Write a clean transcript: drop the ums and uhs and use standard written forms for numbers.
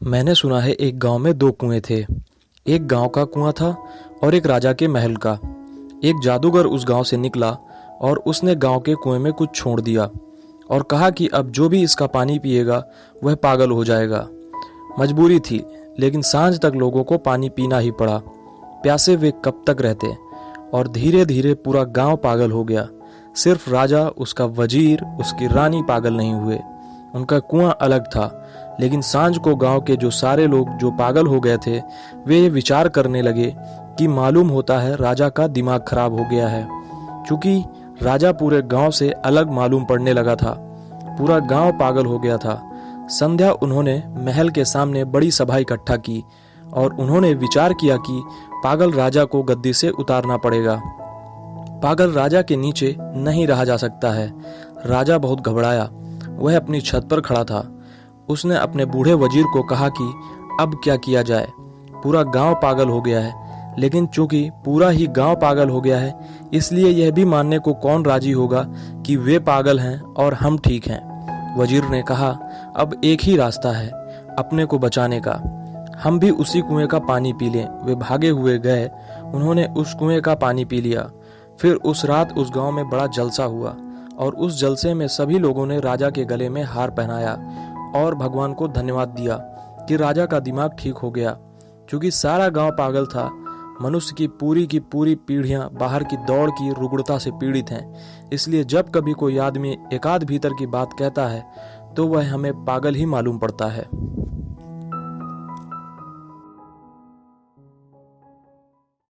मैंने सुना है एक गांव में दो कुएं थे। एक गांव का कुआं था और एक राजा के महल का। एक जादूगर उस गांव से निकला और उसने गांव के कुएं में कुछ छोड़ दिया और कहा कि अब जो भी इसका पानी पिएगा वह पागल हो जाएगा। मजबूरी थी, लेकिन सांझ तक लोगों को पानी पीना ही पड़ा। प्यासे वे कब तक रहते, और धीरे धीरे पूरा गांव पागल हो गया। सिर्फ राजा, उसका वजीर, उसकी रानी पागल नहीं हुए। उनका कुआं अलग था, लेकिन सांझ को गांव के जो सारे लोग जो पागल हो गए थे, वे ये विचार करने लगे कि मालूम होता है राजा का दिमाग खराब हो गया है। क्योंकि राजा पूरे गांव से अलग मालूम पड़ने लगा था। पूरा गांव पागल हो गया था। संध्या उन्होंने महल के सामने बड़ी सभा इकट्ठा की और उन्होंने विचार किया कि पागल राजा को गद्दी से उतारना पड़ेगा। पागल राजा के नीचे नहीं रहा जा सकता है। राजा बहुत घबराया। वह अपनी छत पर खड़ा था। उसने अपने बूढ़े वजीर को कहा कि अब क्या किया जाए। पूरा गांव पागल हो गया है, लेकिन चूंकि पूरा ही गांव पागल हो गया है, इसलिए यह भी मानने को कौन राजी होगा कि वे पागल हैं और हम ठीक हैं। वजीर ने कहा, अब एक ही रास्ता है अपने को बचाने का। हम भी उसी कुएं का पानी पी लें। वे भागे हुए गए। उन्होंने उस कुएं का पानी पी लिया। फिर उस रात उस गांव में बड़ा जलसा हुआ और उस जलसे में सभी लोगों ने राजा के गले में हार पहनाया और भगवान को धन्यवाद दिया कि राजा का दिमाग ठीक हो गया। क्योंकि सारा गांव पागल था। मनुष्य की पूरी पीढ़ियां बाहर की दौड़ की रुग्णता से पीड़ित हैं। इसलिए जब कभी कोई आदमी एकाध भीतर की बात कहता है तो वह हमें पागल ही मालूम पड़ता है।